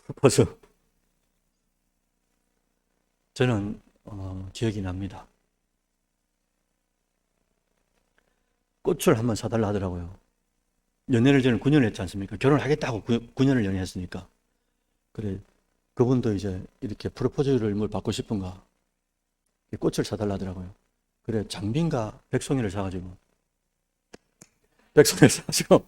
프로포즈. 저는 기억이 납니다. 꽃을 한번 사달라 하더라고요. 연애를 저는 9년 했지 않습니까? 결혼을 하겠다고 9년을 연애했으니까. 그래, 그분도 이제 이렇게 프로포즈를 뭘 받고 싶은가? 꽃을 사달라 하더라고요. 그래, 장빈가 백송이를 사가지고, 백송이를 사가지고,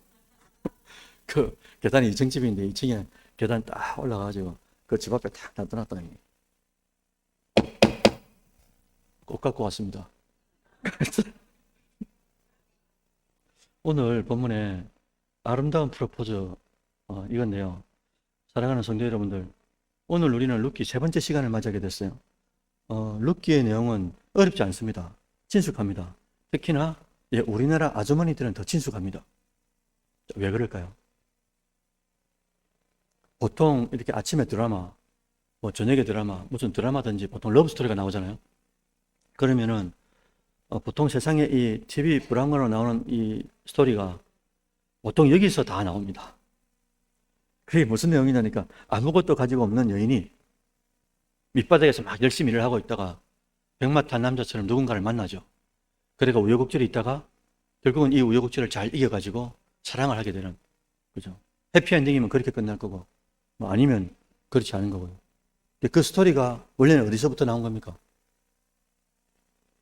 그 계단이 2층집인데 2층에 계단 딱 올라가가지고 그 집 앞에 딱 놔둬놨더니 꽃 갖고 왔습니다. 오늘 본문에 아름다운 프로포즈, 이건데요. 사랑하는 성도 여러분들, 오늘 우리는 룻기 세 번째 시간을 맞이하게 됐어요. 룻기의 내용은 어렵지 않습니다. 친숙합니다. 특히나 우리나라 아주머니들은 더 친숙합니다. 왜 그럴까요? 보통 이렇게 아침에 드라마, 뭐 저녁에 드라마, 무슨 드라마든지 보통 러브스토리가 나오잖아요. 그러면은 보통 세상에 이 TV 브라운관으로 나오는 이 스토리가 보통 여기서 다 나옵니다. 그게 무슨 내용이냐니까 아무것도 가지고 없는 여인이 밑바닥에서 막 열심히 일을 하고 있다가 백마탄 남자처럼 누군가를 만나죠. 그래가 우여곡절이 있다가 결국은 이 우여곡절을 잘 이겨가지고 사랑을 하게 되는, 그죠? 해피엔딩이면 그렇게 끝날 거고, 뭐 아니면 그렇지 않은 거고요. 그 스토리가 원래는 어디서부터 나온 겁니까?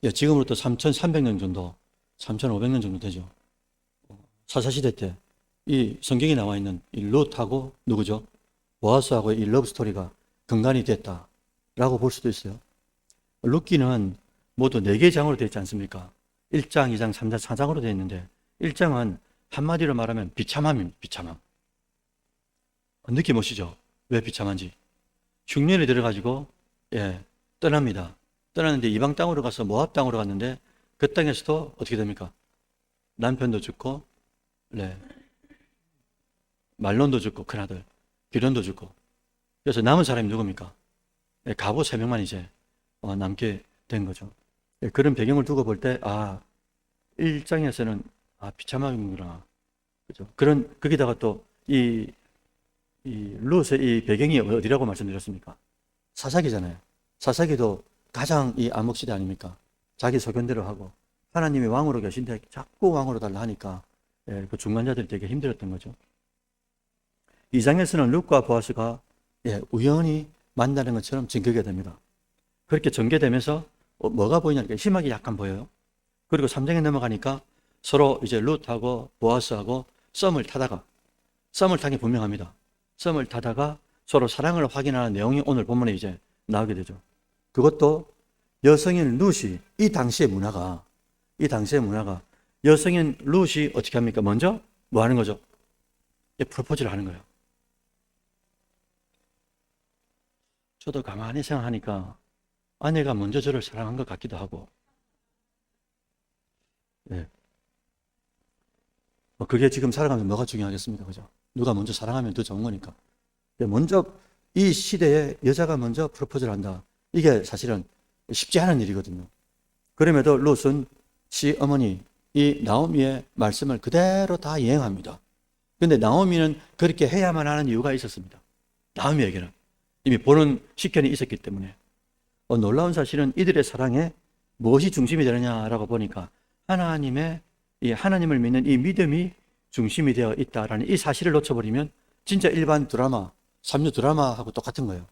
지금으로부터 3,300년 정도, 3,500년 정도 되죠. 사사시대 때 이 성경에 나와 있는 이 롯하고 누구죠? 보아스하고의 이 러브스토리가 근간이 됐다라고 볼 수도 있어요. 룻기는 모두 4개의 장으로 되어 있지 않습니까? 1장, 2장, 3장, 4장으로 되어 있는데 1장은 한마디로 말하면 비참함입니다. 비참함. 느낌 오시죠? 왜 비참한지. 흉년에 들어가지고 떠납니다. 떠났는데 이방 땅으로 가서 모압 땅으로 갔는데 그 땅에서도 어떻게 됩니까? 남편도 죽고 말론도 죽고 큰아들 기련도 죽고. 그래서 남은 사람이 누굽니까? 가보 3명만 이제 남게 된 거죠. 그런 배경을 두고 볼 때 1장에서는 비참하구나. 그죠? 거기다가 또 이 룻의 이 배경이 어디라고 말씀드렸습니까? 사사기잖아요. 사사기도 가장 이 암흑시대 아닙니까? 자기 소견대로 하고 하나님이 왕으로 계신데 자꾸 왕으로 달라 하니까 그 중간자들이 되게 힘들었던 거죠. 2장에서는 룻과 보아스가 우연히 만나는 것처럼 증거가 됩니다. 그렇게 전개되면서 뭐가 보이냐니까 희망이 약간 보여요. 그리고 3장에 넘어가니까 서로 이제 룻하고 보아스하고 썸을 타는 게 분명합니다. 썸을 타다가 서로 사랑을 확인하는 내용이 오늘 본문에 이제 나오게 되죠. 그것도 여성인 룻이 이 당시의 문화가 여성인 룻이 어떻게 합니까? 먼저 뭐 하는 거죠? 프로포즈를 하는 거예요. 저도 가만히 생각하니까 아내가 먼저 저를 사랑한 것 같기도 하고, 그게 지금 살아가면서 뭐가 중요하겠습니까? 그죠? 누가 먼저 사랑하면 더 좋은 거니까. 먼저 이 시대에 여자가 먼저 프로포즈를 한다. 이게 사실은 쉽지 않은 일이거든요. 그럼에도 룻은 시어머니 이 나오미의 말씀을 그대로 다 이행합니다. 그런데 나오미는 그렇게 해야만 하는 이유가 있었습니다. 나오미에게는 이미 보는 식견이 있었기 때문에. 놀라운 사실은 이들의 사랑에 무엇이 중심이 되느냐라고 보니까 하나님을 믿는 이 믿음이 중심이 되어 있다라는 이 사실을 놓쳐버리면 진짜 일반 드라마, 삼류 드라마하고 똑같은 거예요.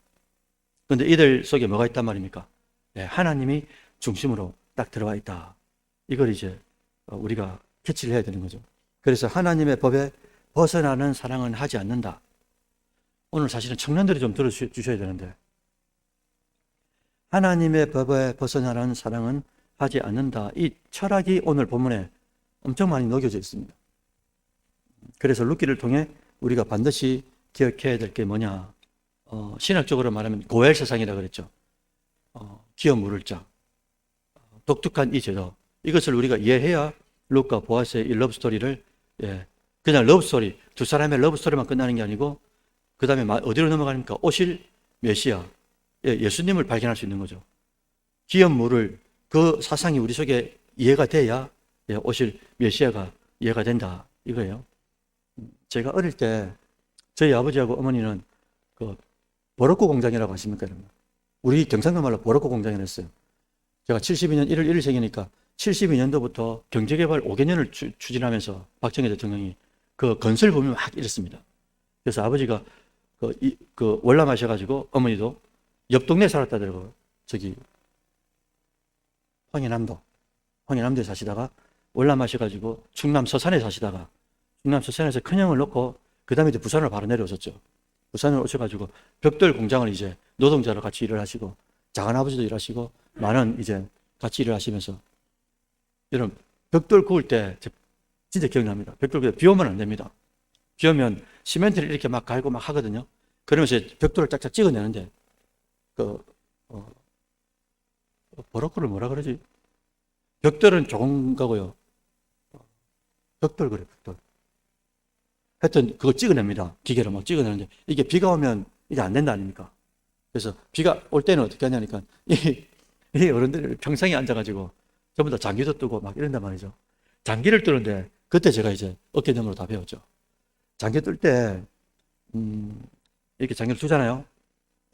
그런데 이들 속에 뭐가 있단 말입니까? 하나님이 중심으로 딱 들어와 있다. 이걸 이제 우리가 캐치를 해야 되는 거죠. 그래서 하나님의 법에 벗어나는 사랑은 하지 않는다. 오늘 사실은 청년들이 좀 들어주셔야 되는데, 하나님의 법에 벗어나는 사랑은 하지 않는다. 이 철학이 오늘 본문에 엄청 많이 녹여져 있습니다. 그래서 룻기를 통해 우리가 반드시 기억해야 될 게 뭐냐? 신학적으로 말하면 고엘 세상이라 그랬죠. 기어 물을 자, 독특한 이 제도, 이것을 우리가 이해해야 룻과 보아스의 이 러브스토리를 그냥 러브스토리, 두 사람의 러브스토리만 끝나는 게 아니고 그 다음에 어디로 넘어가니까 오실 메시아, 예수님을 발견할 수 있는 거죠. 기업 물을 그 사상이 우리 속에 이해가 돼야 오실 메시아가 이해가 된다 이거예요. 제가 어릴 때 저희 아버지하고 어머니는 그 버럭고 공장이라고 하십니까, 여러분? 우리 경상도 말로 버럭고 공장이라고 했어요. 제가 72년 1월 1일생이니까 72년도부터 경제개발 5개년을 추진하면서 박정희 대통령이 그 건설 붐이 막 일었습니다. 그래서 아버지가 그 월남하셔가지고 어머니도 옆 동네에 살았다더라고요. 저기 황해남도에 사시다가 월남하셔가지고 충남 서산에 사시다가 충남 서산에서 큰형을 놓고 그 다음에 이제 부산으로 바로 내려오셨죠. 부산으로 오셔가지고 벽돌 공장을 이제 노동자로 같이 일을 하시고 작은아버지도 일하시고 많은 이제 같이 일을 하시면서 여러분 벽돌 구울 때 진짜 기억납니다. 벽돌 구울 때 비 오면 안 됩니다. 비 오면 시멘트를 이렇게 막 갈고 막 하거든요. 그러면서 벽돌을 짝짝 찍어내는데 버럭구를 뭐라 그러지? 벽돌은 좋은 거고요. 벽돌 그래, 벽돌. 하여튼 그거 찍어냅니다. 기계로 막 찍어내는데 이게 비가 오면 이게 안 된다 아닙니까? 그래서 비가 올 때는 어떻게 하냐니까 이 어른들이 평상에 앉아가지고 전부 다 장기도 뜨고 막 이런단 말이죠. 장기를 뜨는데 그때 제가 이제 어깨너머로 다 배웠죠. 장기 뜰 때 이렇게 장기를 두잖아요.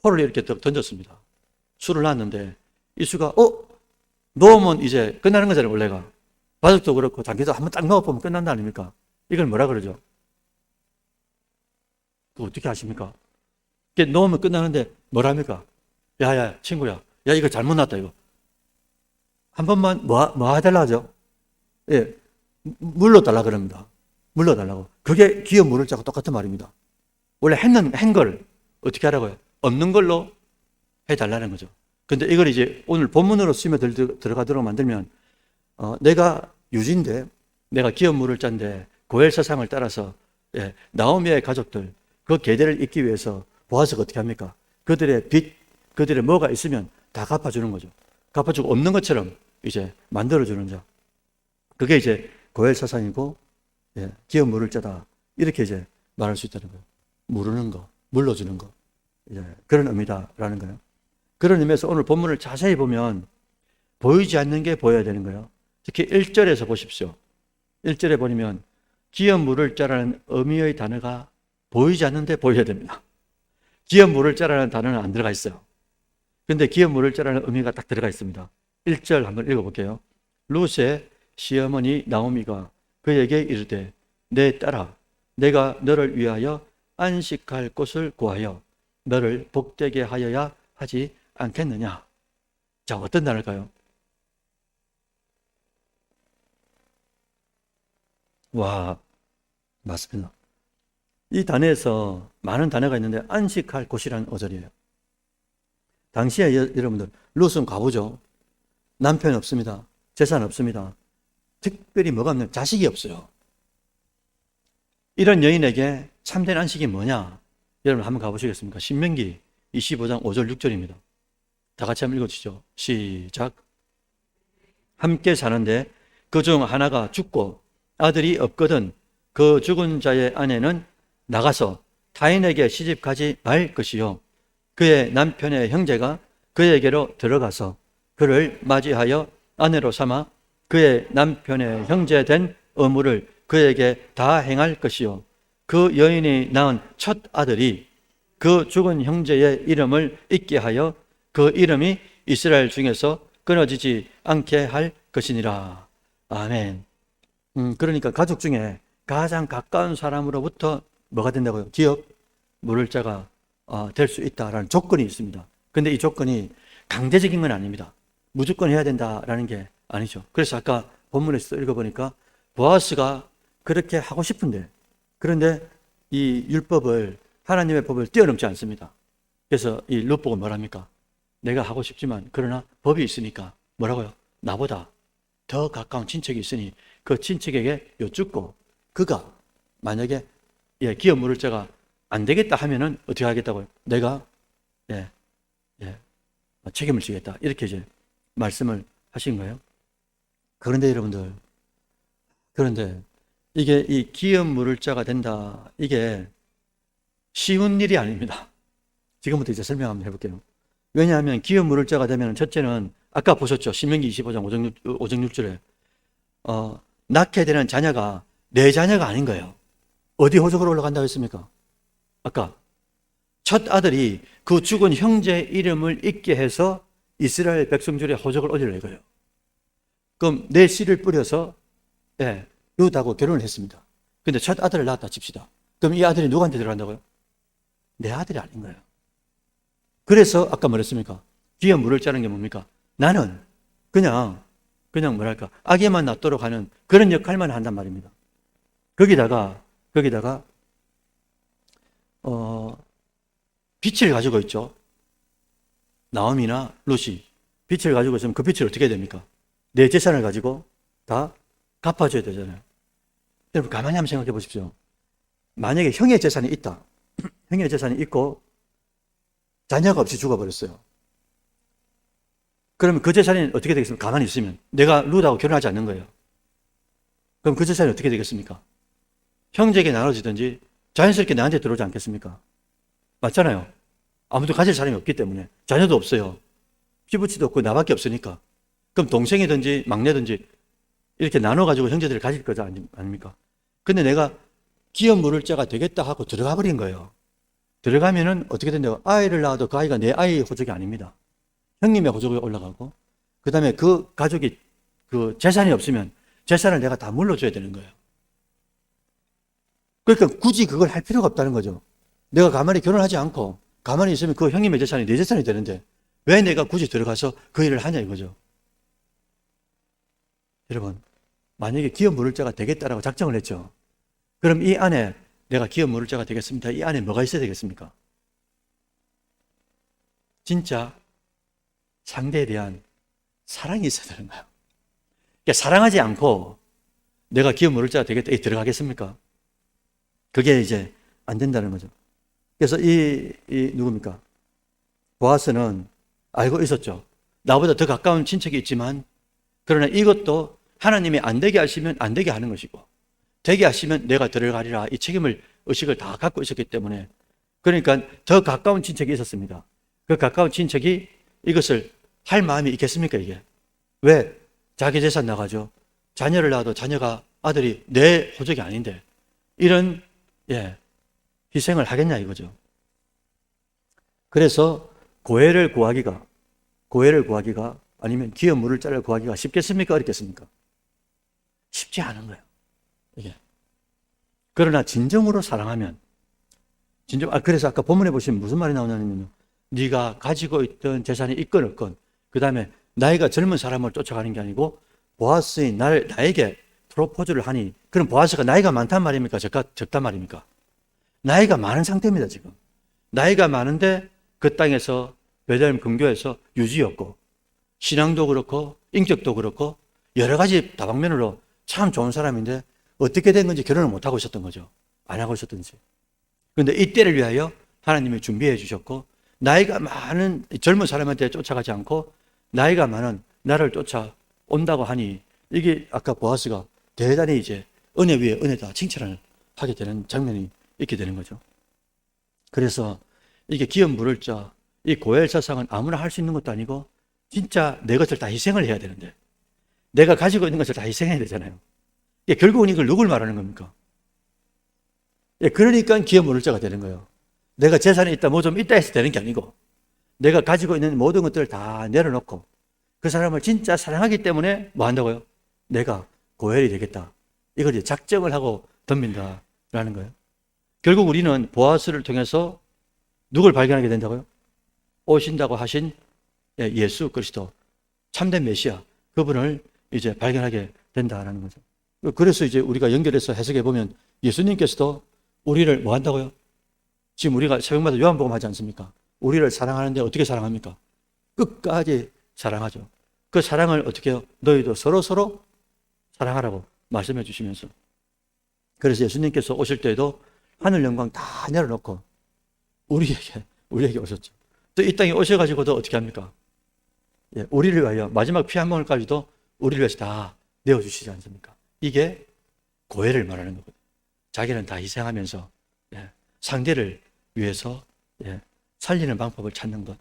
포를 이렇게 던졌습니다. 수를 놨는데 이 수가 놓으면 이제 끝나는 거잖아요. 원래가 바둑도 그렇고 장기도 한번 딱 넣어보면 끝난다 아닙니까? 이걸 뭐라 그러죠? 그거 어떻게 아십니까? 이렇게 놓으면 끝나는데 뭐랍니까? 야야 친구야, 야 이거 잘못 놨다 이거. 한 번만 뭐 해달라 하죠? 예, 물러달라 그럽니다. 물러달라고. 그게 기업 물을 짜고 똑같은 말입니다. 원래 한 걸 어떻게 하라고요? 없는 걸로 해달라는 거죠. 근데 이걸 이제 오늘 본문으로 쓰며 들어가도록 만들면 내가 유지인데 내가 기업 물을 짠데 고엘 사상을 따라서 나오미의 가족들 그 계대를 잇기 위해서 보아스가 어떻게 합니까? 그들의 빚, 그들의 뭐가 있으면 다 갚아주는 거죠. 갚아주고 없는 것처럼 이제 만들어주는 자. 그게 이제 고엘 사상이고 기업 물을 짜다 이렇게 이제 말할 수 있다는 거예요. 무르는 거, 물러주는 거. 그런 의미다라는 거예요. 그런 의미에서 오늘 본문을 자세히 보면 보이지 않는 게 보여야 되는 거예요. 특히 1절에서 보십시오. 1절에 보면 기업 물을 자라는 의미의 단어가 보이지 않는데 보여야 됩니다. 기업 물을 자라는 단어는 안 들어가 있어요. 그런데 기업 물을 자라는 의미가 딱 들어가 있습니다. 1절 한번 읽어볼게요. 룻의 시어머니 나오미가 그에게 이르되 내 딸아 내가 너를 위하여 안식할 곳을 구하여 너를 복되게 하여야 하지 않겠느냐. 자, 어떤 단어일까요? 와, 맞습니다. 이 단어에서 많은 단어가 있는데 안식할 곳이라는 어절이에요. 당시에 여러분들 룻은 과부죠. 남편 없습니다. 재산 없습니다. 특별히 뭐가 없냐면 자식이 없어요. 이런 여인에게 참된 안식이 뭐냐? 여러분 한번 가보시겠습니까? 신명기 25장 5절 6절입니다. 다 같이 한번 읽어주시죠. 시작. 함께 사는데 그중 하나가 죽고 아들이 없거든 그 죽은 자의 아내는 나가서 타인에게 시집가지 말 것이요 그의 남편의 형제가 그에게로 들어가서 그를 맞이하여 아내로 삼아 그의 남편의 형제 된 의무를 그에게 다 행할 것이요 그 여인이 낳은 첫 아들이 그 죽은 형제의 이름을 잊게 하여 그 이름이 이스라엘 중에서 끊어지지 않게 할 것이니라. 아멘. 그러니까 가족 중에 가장 가까운 사람으로부터 뭐가 된다고요? 기업 물을 자가 될 수 있다라는 조건이 있습니다. 근데 이 조건이 강제적인 건 아닙니다. 무조건 해야 된다라는 게 아니죠. 그래서 아까 본문에서 읽어보니까 보아스가 그렇게 하고 싶은데 그런데 이 율법을 하나님의 법을 뛰어넘지 않습니다. 그래서 이 룻 보고 뭐랍니까? 내가 하고 싶지만 그러나 법이 있으니까 뭐라고요? 나보다 더 가까운 친척이 있으니 그 친척에게 여쭙고 그가 만약에 기업 물을 자가 안 되겠다 하면은 어떻게 하겠다고요? 내가 책임을 지겠다 이렇게 이제 말씀을 하신 거예요. 그런데 여러분들 이게 이 기업 물을 자가 된다 이게 쉬운 일이 아닙니다. 지금부터 이제 설명 한번 해볼게요. 왜냐하면 기업 물을 자가 되면 첫째는 아까 보셨죠? 신명기 25장 5장 6절에 낳게 되는 자녀가 내 자녀가 아닌 거예요. 어디 호적으로 올라간다고 했습니까? 아까 첫 아들이 그 죽은 형제 이름을 잊게 해서 이스라엘 백성들의 호적을 올리려 이거예요. 그럼 내 씨를 뿌려서 룻하고 결혼을 했습니다. 근데 첫 아들을 낳았다 칩시다. 그럼 이 아들이 누구한테 들어간다고요? 내 아들이 아닌 거예요. 그래서 아까 뭐랬습니까? 뒤에 물을 짜는 게 뭡니까? 나는 그냥 뭐랄까 악에만 낫도록 하는 그런 역할만 한단 말입니다. 거기다가 빛을 가지고 있죠. 나오미나 룻이 빛을 가지고 있으면 그 빛을 어떻게 해야 됩니까? 내 재산을 가지고 다 갚아줘야 되잖아요. 여러분 가만히 한번 생각해 보십시오. 만약에 형의 재산이 있다. 형의 재산이 있고 자녀가 없이 죽어버렸어요. 그러면 그 재산이 어떻게 되겠습니까? 가만히 있으면 내가 룻하고 결혼하지 않는 거예요. 그럼 그 재산이 어떻게 되겠습니까? 형제에게 나눠지든지 자연스럽게 나한테 들어오지 않겠습니까? 맞잖아요. 아무도 가질 사람이 없기 때문에 자녀도 없어요. 피부치도 없고 나밖에 없으니까. 그럼 동생이든지 막내든지 이렇게 나눠가지고 형제들을 가질 거지 아닙니까? 근데 내가 기업 물을 자가 되겠다 하고 들어가 버린 거예요. 들어가면은 어떻게 된다고? 아이를 낳아도 그 아이가 내 아이의 호적이 아닙니다. 형님의 호적에 올라가고, 그 다음에 그 가족이 그 재산이 없으면 재산을 내가 다 물러줘야 되는 거예요. 그러니까 굳이 그걸 할 필요가 없다는 거죠. 내가 가만히 결혼하지 않고 가만히 있으면 그 형님의 재산이 내 재산이 되는데 왜 내가 굳이 들어가서 그 일을 하냐 이거죠. 여러분, 만약에 기업 물을 자가 되겠다라고 작정을 했죠. 그럼 이 안에 내가 기업 물을 자가 되겠습니다. 이 안에 뭐가 있어야 되겠습니까? 진짜 상대에 대한 사랑이 있어야 되는 거예요. 그러니까 사랑하지 않고 내가 기업 물을 자가 되겠다, 들어가겠습니까? 그게 이제 안 된다는 거죠. 그래서 이 누굽니까? 보아스는 알고 있었죠. 나보다 더 가까운 친척이 있지만, 그러나 이것도 하나님이 안 되게 하시면 안 되게 하는 것이고, 되게 하시면 내가 들어가리라 이 책임을, 의식을 다 갖고 있었기 때문에, 그러니까 더 가까운 친척이 있었습니다. 그 가까운 친척이 이것을 할 마음이 있겠습니까, 이게? 왜? 자기 재산 나가죠. 자녀를 낳아도 자녀가, 아들이 내 호적이 아닌데, 이런, 희생을 하겠냐, 이거죠. 그래서 고해를 구하기가 아니면 기업 물을 자를 구하기가 쉽겠습니까, 어렵겠습니까? 쉽지 않은 거예요, 이게. 그러나 진정으로 사랑하면, 그래서 아까 본문에 보시면 무슨 말이 나오냐면요. 네가 가지고 있던 재산이 있건 없건, 그 다음에 나이가 젊은 사람을 쫓아가는 게 아니고 보아스인 나에게 프로포즈를 하니, 그럼 보아스가 나이가 많단 말입니까? 적단 말입니까? 나이가 많은 상태입니다, 지금. 나이가 많은데 그 땅에서 베들레헴 근교에서 유지였고, 신앙도 그렇고 인격도 그렇고 여러 가지 다방면으로 참 좋은 사람인데 어떻게 된 건지 결혼을 못하고 있었던 거죠. 안 하고 있었던지. 그런데 이때를 위하여 하나님이 준비해 주셨고, 나이가 많은 젊은 사람한테 쫓아가지 않고 나이가 많은 나를 쫓아온다고 하니, 이게 아까 보아스가 대단히 이제 은혜 위에 은혜다 칭찬을 하게 되는 장면이 있게 되는 거죠. 그래서 이게 기업 물을 자, 이 고엘 사상은 아무나 할 수 있는 것도 아니고 진짜 내 것을 다 희생을 해야 되는데, 내가 가지고 있는 것을 다 희생해야 되잖아요. 결국은 이걸 누굴 말하는 겁니까? 그러니까 기업 물을 자가 되는 거예요. 내가 재산이 있다, 뭐 좀 있다 해서 되는 게 아니고, 내가 가지고 있는 모든 것들을 다 내려놓고 그 사람을 진짜 사랑하기 때문에 뭐 한다고요? 내가 고엘이 되겠다. 이걸 이제 작정을 하고 덤빈다라는 거예요. 결국 우리는 보아스를 통해서 누굴 발견하게 된다고요? 오신다고 하신 예수 그리스도, 참된 메시아, 그분을 이제 발견하게 된다라는 거죠. 그래서 이제 우리가 연결해서 해석해 보면 예수님께서도 우리를 뭐 한다고요? 지금 우리가 새벽마다 요한복음 하지 않습니까? 우리를 사랑하는데 어떻게 사랑합니까? 끝까지 사랑하죠. 그 사랑을 어떻게 해요? 너희도 서로 사랑하라고 말씀해 주시면서, 그래서 예수님께서 오실 때에도 하늘 영광 다 내려놓고 우리에게 오셨죠. 또 이 땅에 오셔가지고도 어떻게 합니까? 우리를 위하여 마지막 피 한 방울까지도 우리를 위해서 다 내어주시지 않습니까? 이게 고해를 말하는 거거든요. 자기는 다 희생하면서 상대를 위해서 살리는 방법을 찾는 것.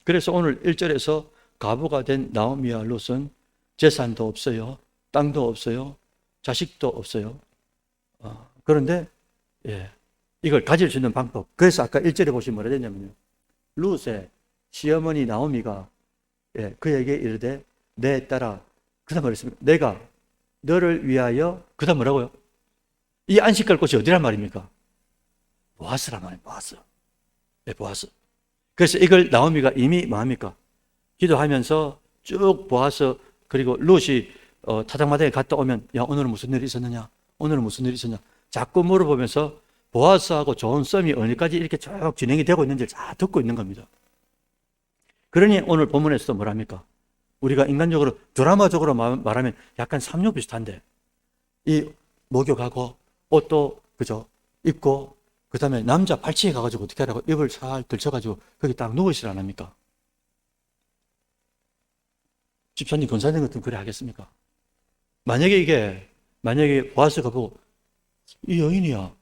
그래서 오늘 1절에서 과부가 된 나오미와 룻은 재산도 없어요, 땅도 없어요, 자식도 없어요. 그런데 이걸 가질 수 있는 방법. 그래서 아까 1절에 보시면 뭐라 되냐면요. 룻의 시어머니 나오미가 그에게 이르되 내 딸아, 그 다음 말했습니다. 내가 너를 위하여, 그 다음 뭐라고요? 이 안식할 곳이 어디란 말입니까? 보아스란 말이에요. 보아스. 보아스. 그래서 이걸 나오미가 이미 뭐합니까? 기도하면서 쭉 보아스, 그리고 룻이 타작마당에 갔다 오면, 야, 오늘은 무슨 일이 있었느냐? 오늘은 무슨 일이 있었냐? 자꾸 물어보면서 보아스하고 좋은 썸이 어디까지 이렇게 쭉 진행이 되고 있는지를 다 듣고 있는 겁니다. 그러니 오늘 본문에서도 뭐랍니까? 우리가 인간적으로, 드라마적으로 말하면 약간 삼류 비슷한데, 이 목욕하고 옷도 그죠 입고, 그 다음에 남자 발치에 가가지고 어떻게 하라고? 입을 살 들쳐가지고 거기 딱 누우시라 안 합니까? 집사님, 권사님 같은 그래 하겠습니까? 만약에 보아스가 보고 이 여인이야,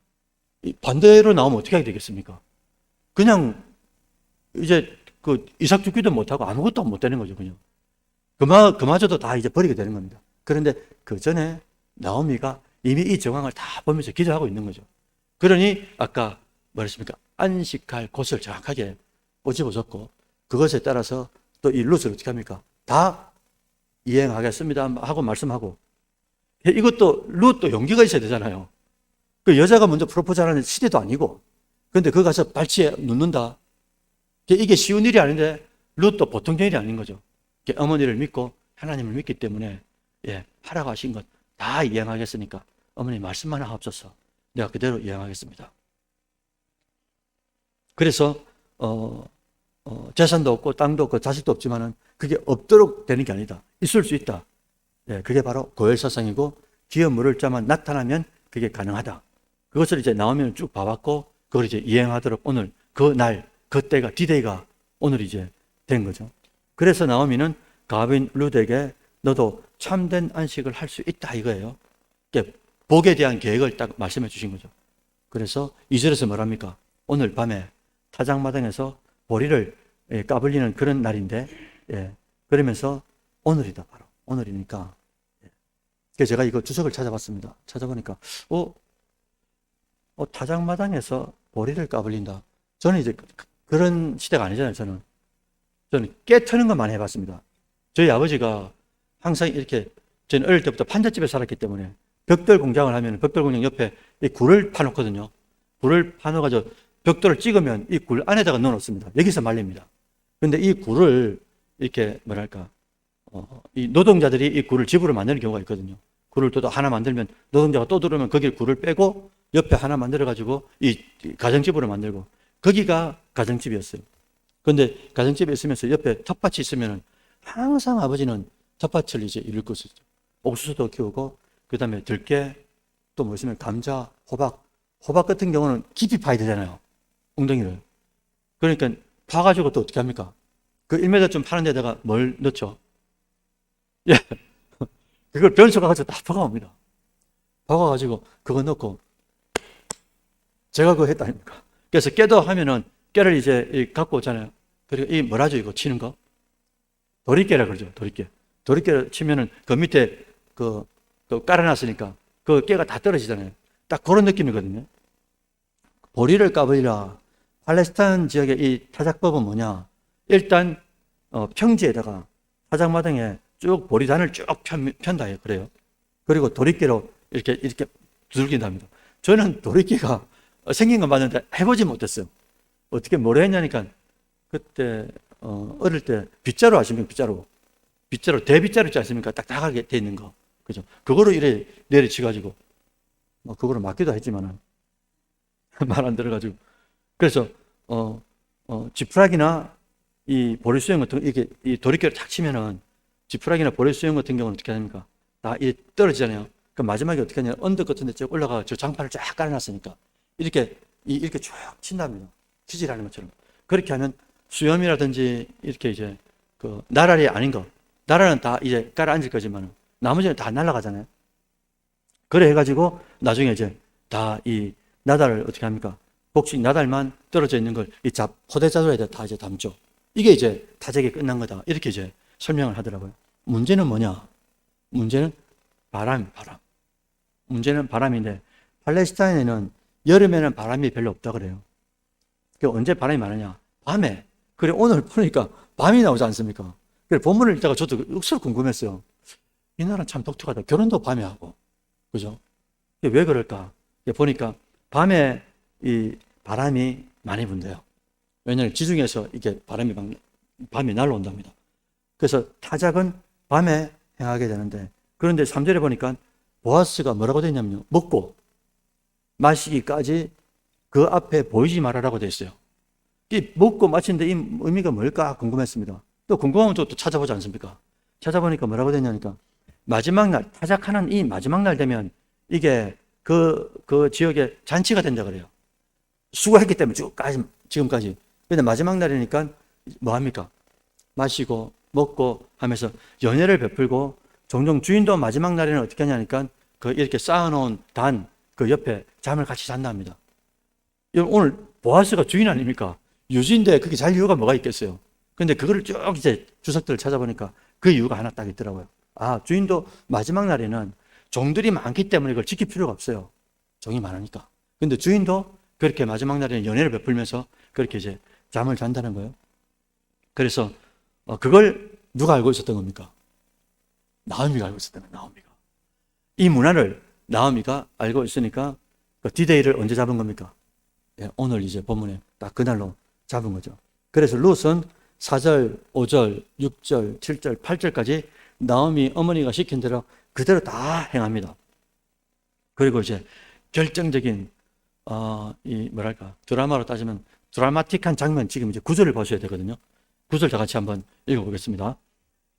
반대로 나오면 어떻게 하게 되겠습니까? 그냥 이제 그 이삭 죽기도 못하고 아무것도 못 되는 거죠. 그냥 그마저도 다 이제 버리게 되는 겁니다. 그런데 그 전에 나오미가 이미 이 정황을 다 보면서 기도하고 있는 거죠. 그러니 아까 뭐랬습니까? 안식할 곳을 정확하게 꼬집어줬고, 그것에 따라서 또 이 룻을 어떻게 합니까? 다 이행하겠습니다 하고 말씀하고, 이것도 룻도 용기가 있어야 되잖아요. 그 여자가 먼저 프로포즈하는 시대도 아니고, 그런데 거기 가서 발치에 눕는다. 이게 쉬운 일이 아닌데 룻도 보통 일이 아닌 거죠. 어머니를 믿고 하나님을 믿기 때문에 하라고 하신 것 다 이행하겠으니까 어머니 말씀만 하옵소서. 내가 그대로 이행하겠습니다. 그래서 재산도 없고 땅도 없고 자식도 없지만은 그게 없도록 되는 게 아니다. 있을 수 있다. 그게 바로 고열사상이고 기어 물을 자만 나타나면 그게 가능하다. 그것을 이제 나오면 쭉 봐왔고 그걸 이제 이행하도록 오늘 그 날, 그 때가 디데이가 오늘 이제 된 거죠. 그래서 나오미는 가빈 룻에게 너도 참된 안식을 할 수 있다 이거예요. 복에 대한 계획을 딱 말씀해 주신 거죠. 그래서 2절에서 뭐랍니까? 오늘 밤에 타작마당에서 보리를 까불리는 그런 날인데, 그러면서 오늘이다, 바로 오늘이니까. 그래서 제가 이거 주석을 찾아봤습니다. 찾아보니까 타작마당에서 보리를 까불린다. 저는 이제 그런 시대가 아니잖아요. 저는 깨 트는 것만 해봤습니다. 저희 아버지가 항상 이렇게, 저는 어릴 때부터 판잣집에 살았기 때문에 벽돌 공장을 하면 벽돌 공장 옆에 이 굴을 파놓거든요. 굴을 파놓아가지고 벽돌을 찍으면 이 굴 안에다가 넣어놓습니다. 여기서 말립니다. 근데 이 굴을 이렇게 뭐랄까, 이 노동자들이 이 굴을 집으로 만드는 경우가 있거든요. 굴을 또 하나 만들면 노동자가 또 들어오면 거기 굴을 빼고 옆에 하나 만들어가지고 이 가정집으로 만들고, 거기가 가정집이었어요. 근데 가정집에 있으면서 옆에 텃밭이 있으면 항상 아버지는 텃밭을 이제 이룰 것이죠. 옥수수도 키우고, 그 다음에 들깨, 또 뭐 있으면 감자, 호박 같은 경우는 깊이 파야 되잖아요. 웅덩이를. 그러니까 파가지고 또 어떻게 합니까? 그 1m쯤 파는 데다가 뭘 넣죠? 그걸 변소 가가지고 다 파가옵니다. 파가가지고 그거 넣고, 제가 그거 했다 아닙니까? 그래서 깨도 하면은 깨를 이제 갖고 오잖아요. 그리고 이 뭐라죠, 이거 치는 거? 도리깨라 그러죠, 도리깨. 도리깨를 치면은 그 밑에 그 깔아놨으니까 그 깨가 다 떨어지잖아요. 딱 그런 느낌이거든요. 보리를 까버리라. 팔레스타인 지역의 이 타작법은 뭐냐? 일단 평지에다가 타작마당에 쭉 보리단을 쭉 편다 해요. 그래요. 그리고 도리깨로 이렇게 두들긴답니다. 저는 도리깨가 생긴 건 맞는데 해보지 못했어요. 어떻게 뭐라 했냐니까, 그때 어릴 때 빗자루 아십니까? 빗자루 대빗자루 있지 않습니까? 딱딱하게 돼 있는 거, 그죠? 그거로 이래 내리치가지고 그거로 맞기도 했지만은 말 안 들어가지고, 그래서 지푸라기나 이 보리수영 같은 이게 이 도리깨를 탁 치면은 지푸라기나 보리수영 같은 경우는 어떻게 합니까? 다 이 떨어지잖아요. 그 마지막에 어떻게 하냐? 언덕 같은데 쭉 올라가 저 장판을 쫙 깔아놨으니까 이렇게 쭉 친답니다. 치질하는 것처럼. 그렇게 하면 수염이라든지 이렇게 이제 그 나랄이 아닌 거, 나랄은 다 이제 깔아앉을 거지만 나머지는 다 날아가잖아요. 그래 해가지고 나중에 이제 다 이 나달을 어떻게 합니까? 복식 나달만 떨어져 있는 걸 이 포대자루에다 다 이제 담죠. 이게 이제 타작이 끝난 거다. 이렇게 이제 설명을 하더라고요. 문제는 뭐냐? 문제는 바람. 문제는 바람인데, 팔레스타인에는 여름에는 바람이 별로 없다 그래요. 언제 바람이 많으냐? 밤에. 그래, 오늘 보니까 밤이 나오지 않습니까? 그래, 본문을 읽다가 저도 억수로 궁금했어요. 이 나라는 참 독특하다. 결혼도 밤에 하고. 그죠? 왜 그럴까? 보니까 밤에 이 바람이 많이 분대요. 왜냐하면 지중해에서 이게 바람이 밤에 날라온답니다. 그래서 타작은 밤에 행하게 되는데, 그런데 3절에 보니까 보아스가 뭐라고 되어 있냐면요. 먹고 마시기까지 그 앞에 보이지 말아라고 되어 있어요. 이 먹고 마시는데 이 의미가 뭘까 궁금했습니다. 또 궁금하면 또 찾아보지 않습니까? 찾아보니까 뭐라고 되어 있냐니까 마지막 날, 타작하는 이 마지막 날 되면 이게 그 지역에 잔치가 된다 그래요. 수고했기 때문에 지금까지. 근데 마지막 날이니까 뭐 합니까? 마시고 먹고 하면서 연회를 베풀고, 종종 주인도 마지막 날에는 어떻게 하냐니까 이렇게 쌓아놓은 그 옆에 잠을 같이 잔답니다. 오늘 보아스가 주인 아닙니까? 유지인데 그게 잘 이유가 뭐가 있겠어요? 근데 그거를 쭉 이제 주석들을 찾아보니까 그 이유가 하나 딱 있더라고요. 주인도 마지막 날에는 종들이 많기 때문에 이걸 지킬 필요가 없어요. 종이 많으니까. 근데 주인도 그렇게 마지막 날에는 연회를 베풀면서 그렇게 이제 잠을 잔다는 거예요. 그래서 그걸 누가 알고 있었던 겁니까? 나오미가 알고 있었던 거예요. 나오미가. 이 문화를 나오미가 알고 있으니까 디데이를 언제 잡은 겁니까? 오늘 이제 본문에 딱 그날로 잡은 거죠. 그래서 룻은 4절, 5절, 6절, 7절, 8절까지 나오미 어머니가 시킨 대로 그대로 다 행합니다. 그리고 이제 결정적인 드라마로 따지면 드라마틱한 장면, 지금 이제 9절을 보셔야 되거든요. 9절 다 같이 한번 읽어보겠습니다.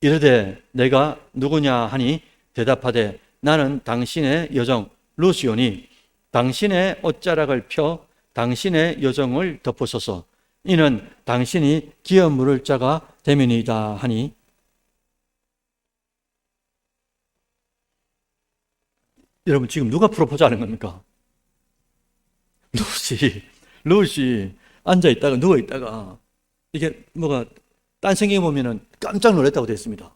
이르되 내가 누구냐 하니 대답하되 나는 당신의 여종 룻이오니 당신의 옷자락을 펴 당신의 여종을 덮으소서. 이는 당신이 기업 물을 자가 되면이다 하니. 여러분, 지금 누가 프로포즈 하는 겁니까? 룻이 앉아있다가 누워있다가 이게 딴 성경에 보면은 깜짝 놀랐다고 되어 있습니다.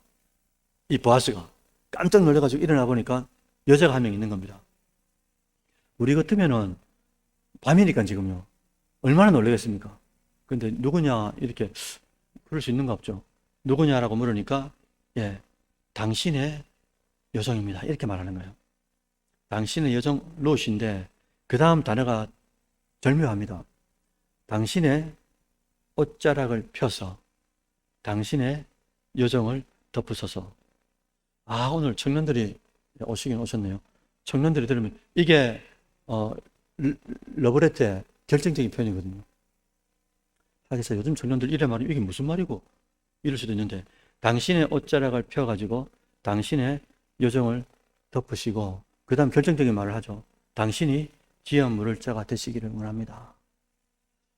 이 보아스가 깜짝 놀라가지고 일어나 보니까 여자가 한 명 있는 겁니다. 우리 같으면은 밤이니까 지금요. 얼마나 놀라겠습니까? 근데 누구냐 이렇게 그럴 수 있는가 없죠. 누구냐라고 물으니까 당신의 여종입니다. 이렇게 말하는 거예요. 당신의 여종 롯인데 그 다음 단어가 절묘합니다. 당신의 옷자락을 펴서 당신의 여종을 덮으소서. 오늘 청년들이 오시긴 오셨네요. 청년들이 들으면 이게 러브레터의 결정적인 표현이거든요. 그래서 요즘 청년들 이래 말하면 이게 무슨 말이고 이럴 수도 있는데, 당신의 옷자락을 펴가지고 당신의 여종을 덮으시고 그 다음 결정적인 말을 하죠. 당신이 기업 물을 자가 되시기를 원합니다.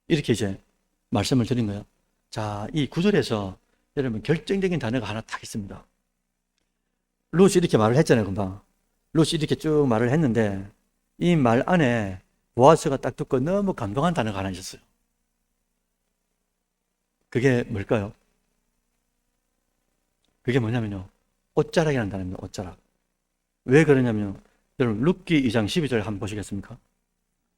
이렇게 이제 말씀을 드린 거예요. 자, 이 구절에서 여러분 결정적인 단어가 하나 딱 있습니다. 룻이 이렇게 말을 했잖아요, 금방. 룻이 이렇게 쭉 말을 했는데 이 말 안에 보아스가 딱 듣고 너무 감동한 단어가 하나 있었어요. 그게 뭘까요? 그게 뭐냐면요, 옷자락이라는 단어입니다. 옷자락. 왜 그러냐면, 여러분 룻기 2장 12절 한번 보시겠습니까?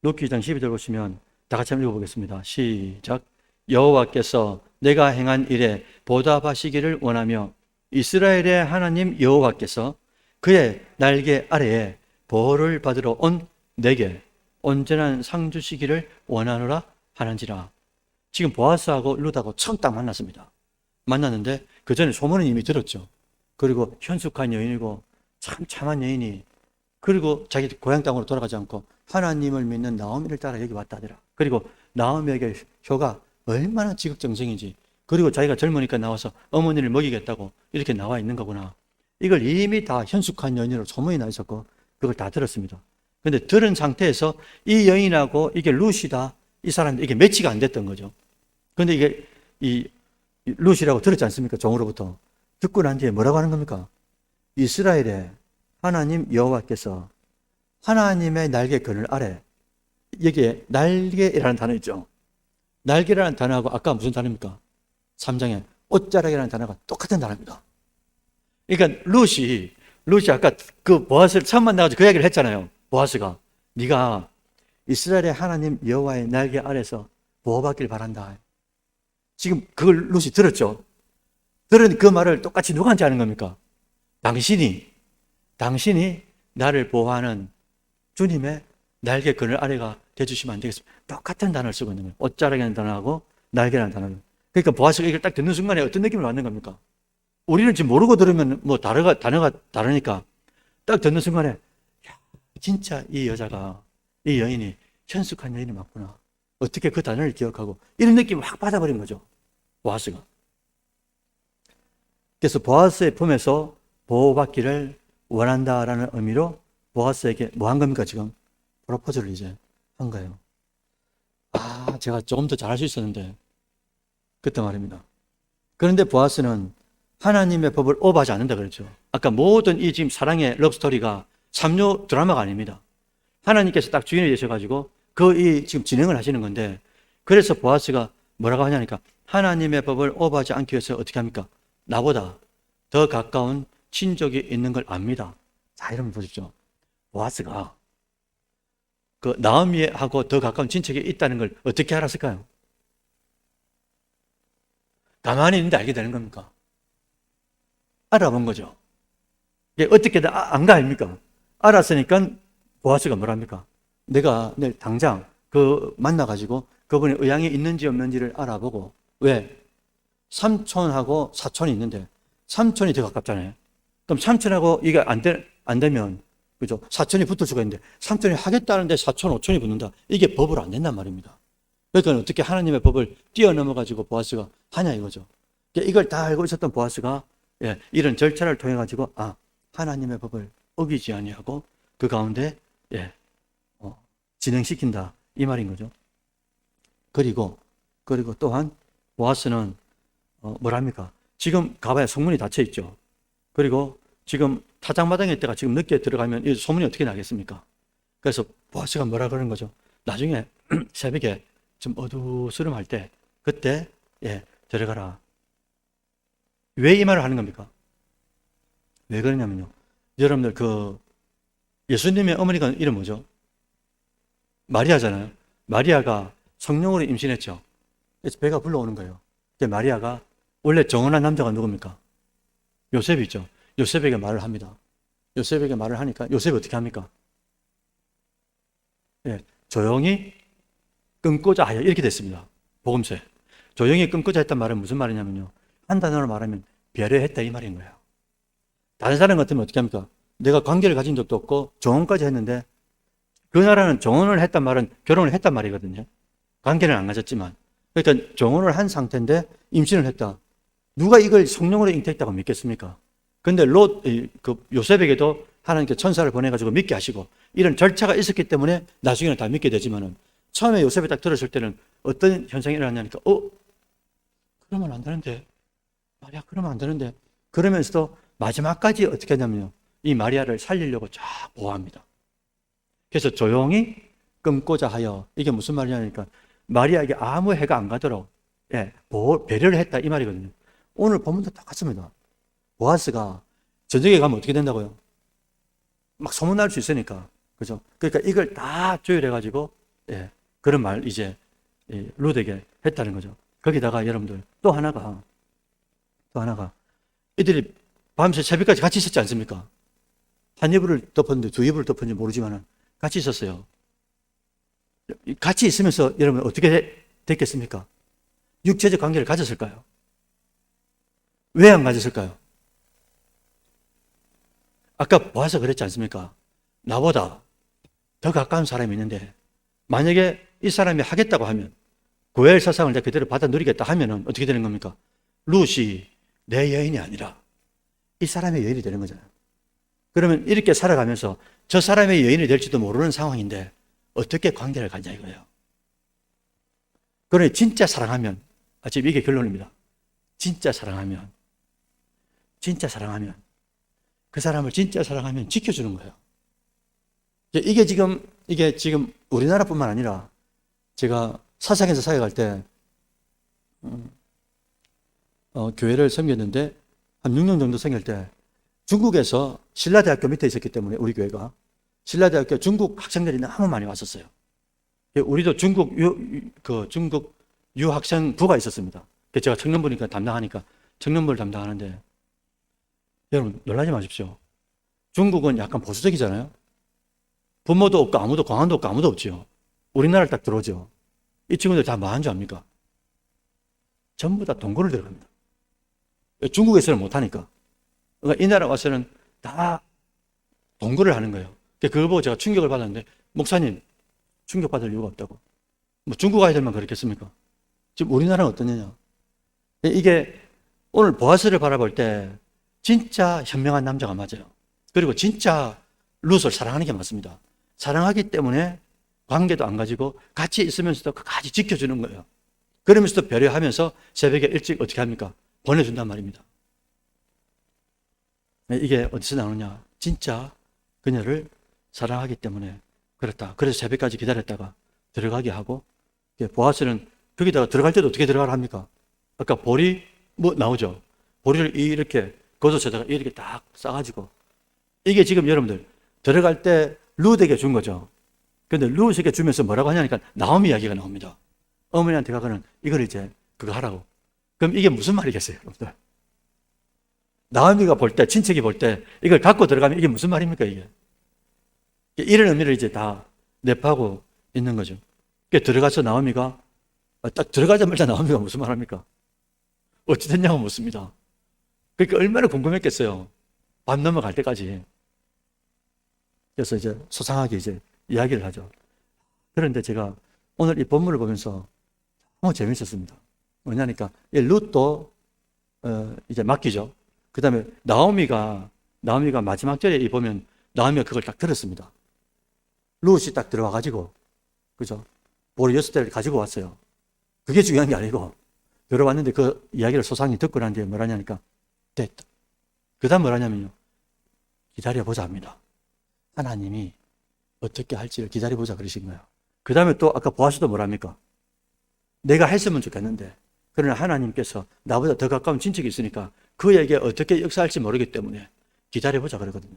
룻기 2장 12절 보시면 다 같이 한번 읽어보겠습니다. 시작. 여호와께서 내가 행한 일에 보답하시기를 원하며 이스라엘의 하나님 여호와께서 그의 날개 아래에 보호를 받으러 온 내게 온전한 상 주시기를 원하노라 하는지라. 지금 보아스하고 룻하고 처음 딱 만났습니다. 만났는데 그 전에 소문은 이미 들었죠. 그리고 현숙한 여인이고 참 참한 여인이, 그리고 자기 고향 땅으로 돌아가지 않고 하나님을 믿는 나오미를 따라 여기 왔다 하더라. 그리고 나오미에게 효가 얼마나 지극정성인지, 그리고 자기가 젊으니까 나와서 어머니를 먹이겠다고 이렇게 나와 있는 거구나. 이걸 이미 다 현숙한 여인으로 소문이 나 있었고 그걸 다 들었습니다. 근데 들은 상태에서 이 여인하고 이게 룻이다, 이 사람들 이게 매치가 안 됐던 거죠. 근데 이게 이 룻이라고 들었지 않습니까? 종으로부터. 듣고 난 뒤에 뭐라고 하는 겁니까? 이스라엘의 하나님 여호와께서 하나님의 날개 그늘 아래, 여기에 날개라는 단어 있죠. 날개라는 단어하고 아까 무슨 단어입니까? 3장에 옷자락이라는 단어가 똑같은 단어입니다. 그러니까 룻이 아까 그 보아스를 처음 만나가지고 그 이야기를 했잖아요. 보아스가 네가 이스라엘의 하나님 여호와의 날개 아래서 보호받길 바란다. 지금 그걸 룻이 들었죠. 들은 그 말을 똑같이 누구한테 하는 겁니까? 당신이 나를 보호하는 주님의 날개 그늘 아래가 돼주시면 안 되겠습니까? 똑같은 단어를 쓰고 있는 거예요. 옷자락이라는 단어하고 날개라는 단어를. 그러니까 보아스가 이걸 딱 듣는 순간에 어떤 느낌을 받는 겁니까? 우리는 지금 모르고 들으면 뭐 단어가 다르니까 딱 듣는 순간에 야, 진짜 이 여자가, 이 여인이 현숙한 여인이 맞구나. 어떻게 그 단어를 기억하고 이런 느낌을 확 받아버린 거죠. 보아스가. 그래서 보아스의 품에서 보호받기를 원한다라는 의미로 보아스에게 뭐 한 겁니까 지금? 프로포즈를 이제 한 거예요. 제가 조금 더 잘할 수 있었는데 그때 말입니다. 그런데 보아스는 하나님의 법을 오버하지 않는다 그랬죠. 아까 모든 이 지금 사랑의 럽스토리가 삼류 드라마가 아닙니다. 하나님께서 딱 주인이 되셔가지고 이 지금 진행을 하시는 건데, 그래서 보아스가 뭐라고 하냐니까 하나님의 법을 오버하지 않기 위해서 어떻게 합니까? 나보다 더 가까운 친족이 있는 걸 압니다. 자, 여러분 보십시오. 보아스가 그 나오미하고 더 가까운 친척이 있다는 걸 어떻게 알았을까요? 가만히 있는데 알게 되는 겁니까? 알아본 거죠. 이게 어떻게든 안 가 아닙니까? 알았으니까 보아스가 뭐랍니까? 내가 내일 당장 만나가지고 그분의 의향이 있는지 없는지를 알아보고, 왜? 삼촌하고 사촌이 있는데 삼촌이 더 가깝잖아요. 그럼 삼촌하고 이게 안 되면, 그죠? 사촌이 붙을 수가 있는데 삼촌이 하겠다는데 사촌, 오촌이 붙는다. 이게 법으로 안 된단 말입니다. 그러니까 어떻게 하나님의 법을 뛰어넘어가지고 보아스가 하냐 이거죠. 그러니까 이걸 다 알고 있었던 보아스가 이런 절차를 통해 가지고 하나님의 법을 어기지 아니하고 그 가운데 진행시킨다 이 말인 거죠. 그리고 또한 보아스는 뭐랍니까? 지금 가봐야 성문이 닫혀 있죠. 그리고 지금 타작마당에 있다가 지금 늦게 들어가면 이 소문이 어떻게 나겠습니까? 그래서 보아스가 뭐라 그러는 거죠? 나중에 새벽에 좀 어두스름할 때 그때 들어가라. 왜 이 말을 하는 겁니까? 왜 그러냐면요, 여러분들 예수님의 어머니가 이름 뭐죠? 마리아잖아요. 마리아가 성령으로 임신했죠. 그래서 배가 불러오는 거예요. 근데 마리아가 원래 정혼한 남자가 누굽니까? 요셉이죠. 요셉에게 말을 합니다. 요셉에게 말을 하니까 요셉이 어떻게 합니까? 조용히 끊고자 하여 이렇게 됐습니다. 복음서에. 조용히 끊고자 했단 말은 무슨 말이냐면요, 한 단어로 말하면 배려했다 이 말인 거예요. 다른 사람 같으면 어떻게 합니까? 내가 관계를 가진 적도 없고 정혼까지 했는데, 그 나라는 정혼을 했단 말은 결혼을 했단 말이거든요. 관계는 안 가졌지만. 그러니까 정혼을 한 상태인데 임신을 했다. 누가 이걸 성령으로 잉태했다고 믿겠습니까? 근데 요셉에게도 하나님께 천사를 보내가지고 믿게 하시고 이런 절차가 있었기 때문에 나중에는 다 믿게 되지만은, 처음에 요셉이 딱 들었을 때는 어떤 현상이 일어났냐니까 그러면 안 되는데, 마리아 그러면 안 되는데, 그러면서도 마지막까지 어떻게 하냐면요, 이 마리아를 살리려고 쫙 보호합니다. 그래서 조용히 끊고자 하여, 이게 무슨 말이냐니까 마리아에게 아무 해가 안 가도록 배려를 했다 이 말이거든요. 오늘 본문도 똑같습니다. 보아스가 저녁에 가면 어떻게 된다고요? 막 소문날 수 있으니까, 그죠? 그러니까 이걸 다 조율해가지고 그런 말 이제 룻에게 했다는 거죠. 거기다가 여러분들 또 하나가 이들이 밤새 새벽까지 같이 있었지 않습니까? 한 이불을 덮었는데 두 이불을 덮었는지 모르지만 같이 있었어요. 같이 있으면서 여러분 어떻게 됐겠습니까? 육체적 관계를 가졌을까요? 왜 안 가졌을까요? 아까 보아서 그랬지 않습니까? 나보다 더 가까운 사람이 있는데 만약에 이 사람이 하겠다고 하면, 고엘 사상을 내가 그대로 받아 누리겠다 하면은 어떻게 되는 겁니까? 룻이 내 여인이 아니라 이 사람의 여인이 되는 거잖아요. 그러면 이렇게 살아가면서 저 사람의 여인이 될지도 모르는 상황인데 어떻게 관계를 갖냐 이거예요. 그러니 진짜 사랑하면, 지금 이게 결론입니다. 진짜 사랑하면 그 사람을 진짜 사랑하면 지켜주는 거예요. 이게 지금 우리나라뿐만 아니라 제가 사상에서 사역할 때 교회를 섬겼는데 한 6년 정도 섬길 때 중국에서 신라대학교 밑에 있었기 때문에 우리 교회가 신라대학교 중국 학생들이 너무 많이 왔었어요. 우리도 중국 유학생 부가 있었습니다. 제가 청년부니까 담당하니까 청년부를 담당하는데, 여러분 놀라지 마십시오. 중국은 약간 보수적이잖아요. 부모도 없고 아무도 공안도 없고 아무도 없죠. 우리나라를 딱 들어오죠. 이 친구들 다 뭐 하는 줄 압니까? 전부 다 동굴을 들어갑니다. 중국에서는 못하니까. 그러니까 이 나라 와서는 다 동굴을 하는 거예요. 그걸 보고 제가 충격을 받았는데, 목사님, 충격받을 이유가 없다고. 뭐 중국 아이들만 그렇겠습니까? 지금 우리나라는 어떠느냐? 이게 오늘 보아스를 바라볼 때 진짜 현명한 남자가 맞아요. 그리고 진짜 룻을 사랑하는 게 맞습니다. 사랑하기 때문에 관계도 안 가지고 같이 있으면서도 끝까지 지켜주는 거예요. 그러면서도 배려하면서 새벽에 일찍 어떻게 합니까? 보내준단 말입니다. 이게 어디서 나오느냐? 진짜 그녀를 사랑하기 때문에 그렇다. 그래서 새벽까지 기다렸다가 들어가게 하고, 보아스는 거기다가 들어갈 때도 어떻게 들어가라 합니까? 아까 보리 뭐 나오죠? 보리를 이렇게 겉옷에다가 이렇게 딱 싸가지고, 이게 지금 여러분들 들어갈 때 룻에게 준 거죠. 근데 룻에게 주면서 뭐라고 하냐니까 나오미 이야기가 나옵니다. 어머니한테 가거는 이걸 이제 그거 하라고. 그럼 이게 무슨 말이겠어요, 여러분들? 나오미가 볼 때, 친척이 볼 때 이걸 갖고 들어가면 이게 무슨 말입니까, 이게? 이런 의미를 이제 다 내포하고 있는 거죠. 들어가서 나오미가, 딱 들어가자마자 나오미가 무슨 말 합니까? 어찌 됐냐고 묻습니다. 그러니까 얼마나 궁금했겠어요. 밤 넘어갈 때까지. 그래서 이제 소상하게 이제 이야기를 하죠. 그런데 제가 오늘 이 본문을 보면서 너무 재밌었습니다. 뭐냐니까, 룻도 이제 맡기죠. 그 다음에 나오미가 마지막 절에 보면 나오미가 그걸 딱 들었습니다. 룻이 딱 들어와가지고, 그죠? 보리 6대를 가지고 왔어요. 그게 중요한 게 아니고, 들어왔는데 그 이야기를 소상히 듣고 난 뒤에 뭐라냐니까, 됐다. 그 다음 뭐라냐면요, 기다려보자 합니다. 하나님이 어떻게 할지를 기다려보자 그러신 거예요. 그 다음에 또 아까 보아스도 뭐랍니까? 내가 했으면 좋겠는데, 그러나 하나님께서 나보다 더 가까운 친척이 있으니까 그에게 어떻게 역사할지 모르기 때문에 기다려보자 그러거든요.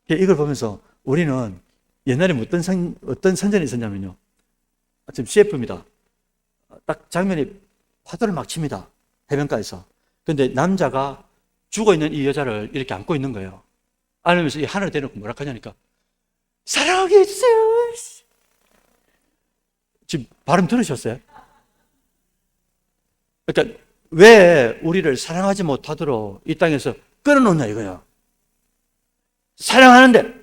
이걸 보면서 우리는 옛날에 어떤 선전이 있었냐면요, 지금 CF입니다. 딱 장면이 파도를 막 칩니다. 해변가에서. 근데 남자가 죽어있는 이 여자를 이렇게 안고 있는 거예요. 안으면서 이 하늘을 대놓고 뭐라 하냐니까, 사랑하게 해주세요. 지금 발음 들으셨어요? 그러니까 왜 우리를 사랑하지 못하도록 이 땅에서 끊어놓냐 이거야. 사랑하는데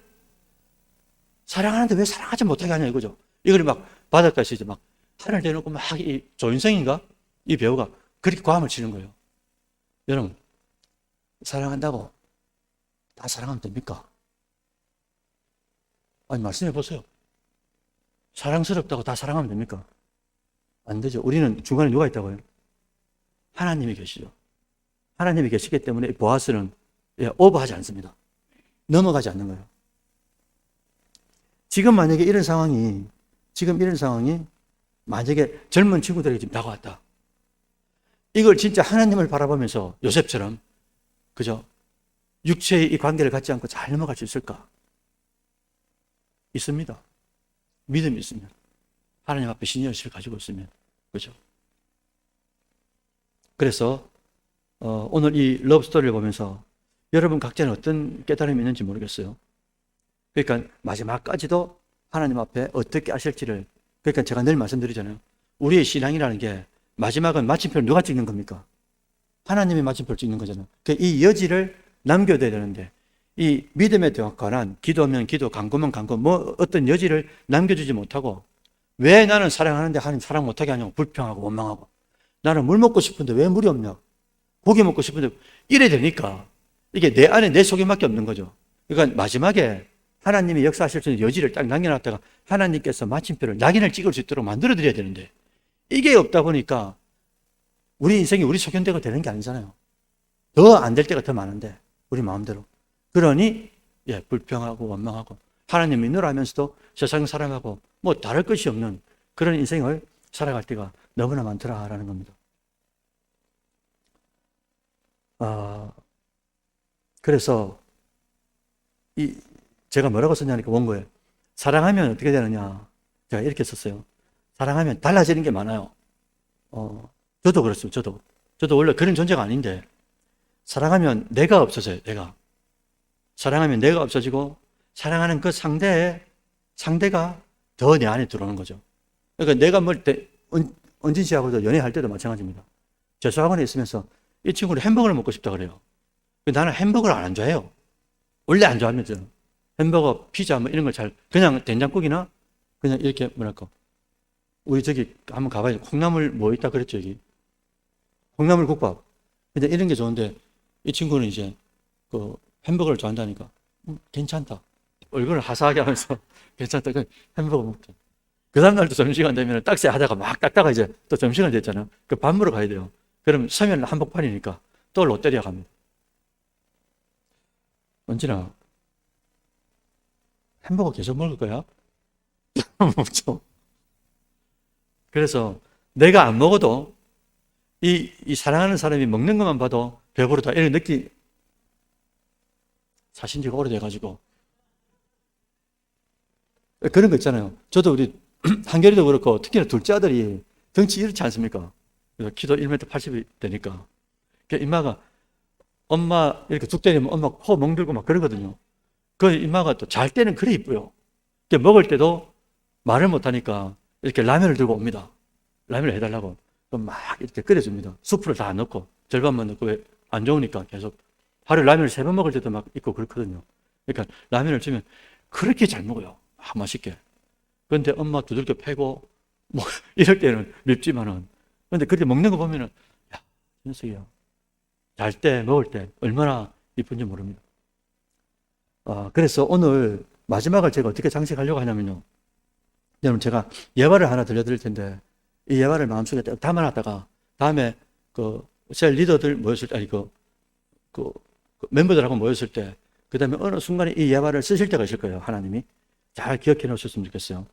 왜 사랑하지 못하게 하냐 이거죠. 이걸 막 바닷가에서 이제 막 하늘 대놓고 막 이 조인성인가? 이 배우가 그렇게 고함을 치는 거예요. 여러분, 사랑한다고 다 사랑하면 됩니까? 아니, 말씀해 보세요. 사랑스럽다고 다 사랑하면 됩니까? 안 되죠. 우리는 중간에 누가 있다고요? 하나님이 계시죠. 하나님이 계시기 때문에 보아스는 오버하지 않습니다. 넘어가지 않는 거예요. 지금 만약에 이런 상황이 만약에 젊은 친구들에게 지금 다가왔다. 이걸 진짜 하나님을 바라보면서 요셉처럼, 그죠? 육체의 이 관계를 갖지 않고 잘 넘어갈 수 있을까? 있습니다. 믿음이 있으면. 하나님 앞에 신의의식을 가지고 있으면. 그죠? 그래서 오늘 이 러브스토리를 보면서 여러분 각자는 어떤 깨달음이 있는지 모르겠어요. 그러니까 마지막까지도 하나님 앞에 어떻게 하실지를, 그러니까 제가 늘 말씀드리잖아요. 우리의 신앙이라는 게 마지막은 마침표를 누가 찍는 겁니까? 하나님이 마침표를 찍는 거잖아요. 이 여지를 남겨둬야 되는데, 이 믿음에 관한 기도면 기도, 간구면 간구, 뭐 어떤 여지를 남겨주지 못하고, 왜 나는 사랑하는데 하나님 사랑 못하게 하냐고 불평하고 원망하고, 나는 물 먹고 싶은데 왜 물이 없냐, 고기 먹고 싶은데, 이래 되니까 이게 내 안에 내 속에밖에 없는 거죠. 그러니까 마지막에 하나님이 역사하실 수 있는 여지를 딱 남겨놨다가 하나님께서 마침표를 낙인을 찍을 수 있도록 만들어드려야 되는데, 이게 없다 보니까 우리 인생이 우리 소견대로 되는 게 아니잖아요. 더 안 될 때가 더 많은데, 우리 마음대로. 그러니 불평하고 원망하고 하나님 믿노라 하면서도 세상 사람하고 뭐 다를 것이 없는 그런 인생을 살아갈 때가 너무나 많더라라는 겁니다. 그래서 제가 뭐라고 썼냐니까 원고에, 사랑하면 어떻게 되느냐, 제가 이렇게 썼어요. 사랑하면 달라지는 게 많아요. 저도 그렇습니다. 저도 원래 그런 존재가 아닌데, 사랑하면 내가 없어져요, 내가. 사랑하면 내가 없어지고, 사랑하는 그 상대가 더 내 안에 들어오는 거죠. 그러니까 내가 은진 씨하고도 연애할 때도 마찬가지입니다. 재수학원에 있으면서 이 친구는 햄버거를 먹고 싶다 그래요. 나는 햄버거를 안 좋아해요. 원래 안 좋아합니다. 햄버거, 피자 뭐 이런 걸 그냥 된장국이나 그냥 이렇게 뭐랄까. 우리 저기 한번 가봐야죠. 콩나물 뭐 있다 그랬죠, 여기. 콩나물 국밥. 근데 이런 게 좋은데 이 친구는 이제 그 햄버거를 좋아한다니까. 괜찮다. 얼굴을 화사하게 하면서 괜찮다. 햄버거 먹자. 그 다음날도 점심시간 되면 딱새 하다가 막 닦다가 이제 또 점심시간 됐잖아. 그 밥 먹으러 가야 돼요. 그럼 서면 한복판이니까 또 롯데리아 갑니다. 언제나 햄버거 계속 먹을 거야? 먹죠. 그래서 내가 안 먹어도 이 사랑하는 사람이 먹는 것만 봐도 배부르다 이런 느낌 사신 지가 오래돼가지고 그런 거 있잖아요. 저도 우리 한결이도 그렇고 특히나 둘째 아들이 덩치 이렇지 않습니까? 그래서 키도 1m 80이 되니까 임마가 엄마 이렇게 죽 때리면 엄마 코 멍들고 막 그러거든요. 그 임마가 또 잘 때는 그래 이뻐요. 먹을 때도 말을 못하니까 이렇게 라면을 들고 옵니다. 라면을 해달라고. 그럼 막 이렇게 끓여줍니다. 수프를 다 안 넣고 절반만 넣고 왜 안 좋으니까 계속 하루에 라면을 3번 먹을 때도 막 있고 그렇거든요. 그러니까 라면을 주면 그렇게 잘 먹어요. 맛있게. 그런데 엄마 두들겨 패고 뭐 이럴 때는 밉지만은 그런데 그렇게 먹는 거 보면은 야, 녀석이야. 잘 때 먹을 때 얼마나 이쁜지 모릅니다. 그래서 오늘 마지막을 제가 어떻게 장식하려고 하냐면요. 여러분 제가 예화를 하나 들려드릴 텐데 이 예화를 마음속에 딱 담아놨다가 다음에 셀 리더들 모였을 때 그 멤버들하고 모였을 때 그 다음에 어느 순간에 이 예화를 쓰실 때가 있을 거예요. 하나님이 잘 기억해 놓으셨으면 좋겠어요.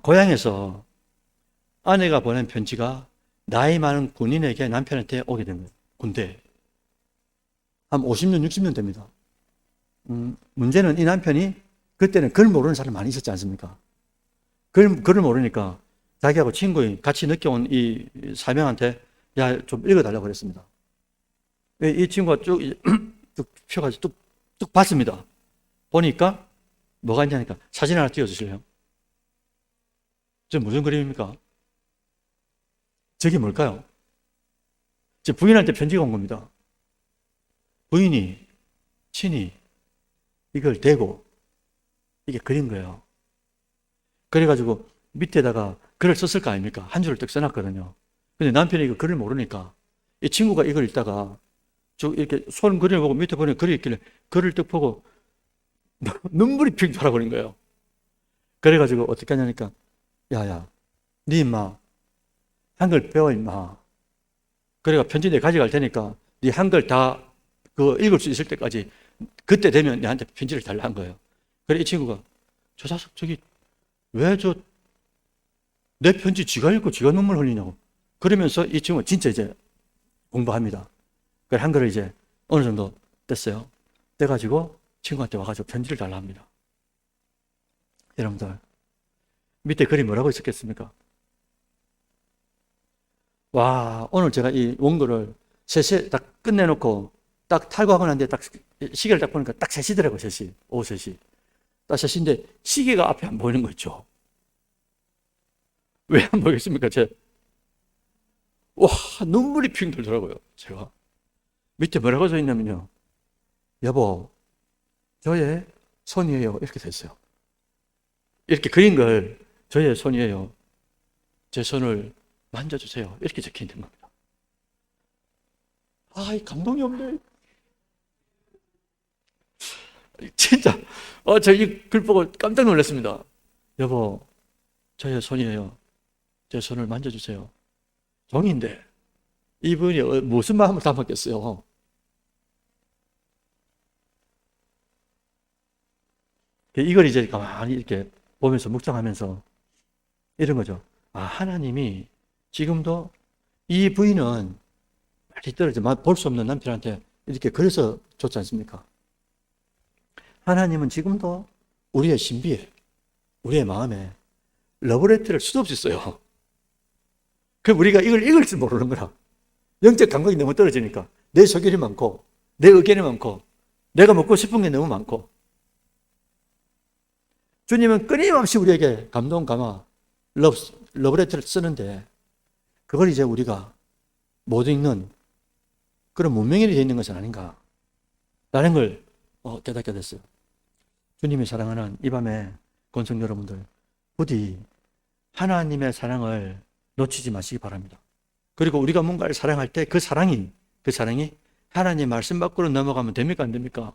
고향에서 아내가 보낸 편지가 나이 많은 군인에게 남편한테 오게 된 거예요. 군대. 한 50년, 60년 됩니다. 문제는 이 남편이 그때는 글 모르는 사람 많이 있었지 않습니까? 글을 모르니까 자기하고 친구인 같이 느껴온 이 사명한테 야, 좀 읽어달라고 그랬습니다. 이 친구가 쭉 펴가지고 뚝 봤습니다. 보니까 뭐가 있냐니까 사진 하나 띄워주실래요? 저 무슨 그림입니까? 저게 뭘까요? 제 부인한테 편지가 온 겁니다. 부인이, 친히 이걸 대고 이게 그린 거예요. 그래가지고 밑에다가 글을 썼을 거 아닙니까? 한 줄을 딱 써놨거든요. 근데 남편이 이거 글을 모르니까 이 친구가 이걸 읽다가 쭉 이렇게 손 그림을 보고 밑에 보니 글이 있길래 글을 딱 보고 눈물이 핑 돌아버린 거예요. 그래가지고 어떻게 하냐니까 야야, 니 임마 한글 배워 임마. 그래가 편지 내가 가져갈 테니까 니 한글 다 읽을 수 있을 때까지 그때 되면 내한테 편지를 달라 한 거예요. 그래 이 친구가 저 자식 저기 왜 내 편지 지가 읽고 지가 눈물 흘리냐고. 그러면서 이 친구가 진짜 이제 공부합니다. 그래 한글을 이제 어느 정도 됐어요. 돼가지고 친구한테 와가지고 편지를 달라 합니다. 여러분들 밑에 글이 뭐라고 있었겠습니까? 와, 오늘 제가 이 원고를 3시에 딱 끝내놓고 딱 탈거하고 난 뒤에 딱 시계를 딱 보니까 딱 3시더라고요, 3시. 오후 3시. 딱 3시인데 시계가 앞에 안 보이는 거 있죠. 왜 안 보이겠습니까? 와, 눈물이 핑 돌더라고요, 제가. 밑에 뭐라고 써 있냐면요. 여보, 저의 손이에요. 이렇게 됐어요. 이렇게 그린 걸 저의 손이에요. 제 손을 만져주세요. 이렇게 적혀 있는 겁니다. 이 감동이 없네. 진짜, 저 이 글 보고 깜짝 놀랐습니다. 여보, 저의 손이에요. 제 손을 만져주세요. 종인데, 이분이 무슨 마음을 담았겠어요? 이걸 이제 가만히 이렇게 보면서 묵상하면서 이런 거죠. 하나님이 지금도 이 부인은 많이 떨어져 볼 수 없는 남편한테 이렇게 그래서 줬지 않습니까? 하나님은 지금도 우리의 신비에 우리의 마음에 러브레터를 수도 없이 써요. 그럼 우리가 이걸 읽을 줄 모르는 거라. 영적 감각이 너무 떨어지니까 내 소견이 많고 내 의견이 많고 내가 먹고 싶은 게 너무 많고. 주님은 끊임없이 우리에게 감동, 감화, 러브레터를 쓰는데 그걸 이제 우리가 못 읽는 그런 문명인이 되어 있는 것은 아닌가 라는 걸 깨닫게 됐어요. 주님이 사랑하는 이 밤에 권성 여러분들, 부디 하나님의 사랑을 놓치지 마시기 바랍니다. 그리고 우리가 뭔가를 사랑할 때 그 사랑이 하나님 말씀 밖으로 넘어가면 됩니까? 안 됩니까?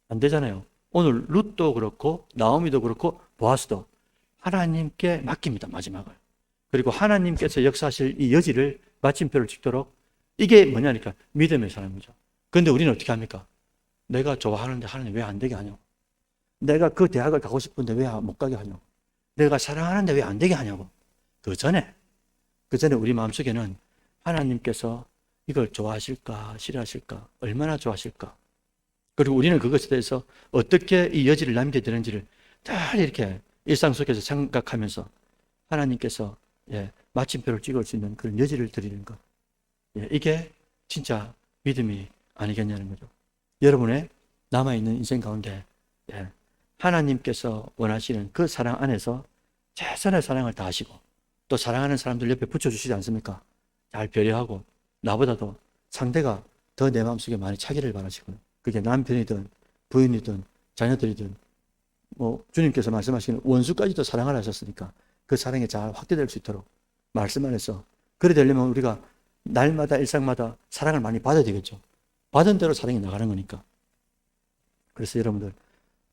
안 되잖아요. 오늘 룻도 그렇고 나오미도 그렇고 보아스도 하나님께 맡깁니다. 마지막을. 그리고 하나님께서 역사하실 이 여지를 마침표를 찍도록 이게 뭐냐니까 믿음의 사람이죠. 그런데 우리는 어떻게 합니까? 내가 좋아하는데 하나님 왜 안 되게 하냐고. 내가 그 대학을 가고 싶은데 왜 못 가게 하냐고. 내가 사랑하는데 왜 안 되게 하냐고. 그 전에 우리 마음속에는 하나님께서 이걸 좋아하실까 싫어하실까 얼마나 좋아하실까, 그리고 우리는 그것에 대해서 어떻게 이 여지를 남겨야 되는지를 다 이렇게 일상 속에서 생각하면서 하나님께서 마침표를 찍을 수 있는 그런 여지를 드리는 것, 이게 진짜 믿음이 아니겠냐는 거죠. 여러분의 남아있는 인생 가운데 하나님께서 원하시는 그 사랑 안에서 최선의 사랑을 다하시고 또 사랑하는 사람들 옆에 붙여주시지 않습니까? 잘 배려하고 나보다도 상대가 더 내 마음속에 많이 차기를 바라시고요. 그게 남편이든 부인이든 자녀들이든 주님께서 말씀하시는 원수까지도 사랑을 하셨으니까 그 사랑이 잘 확대될 수 있도록 말씀 안에서 그래 되려면 우리가 날마다 일상마다 사랑을 많이 받아야 되겠죠. 받은 대로 사랑이 나가는 거니까. 그래서 여러분들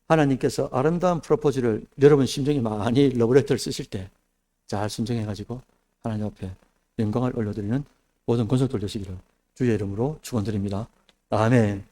하나님께서 아름다운 프로포즈를 여러분 심정이 많이 러브레터를 쓰실 때 잘 순종해가지고 하나님 앞에 영광을 올려드리는 모든 권속들 되시기를 주의 이름으로 축원드립니다. 아멘.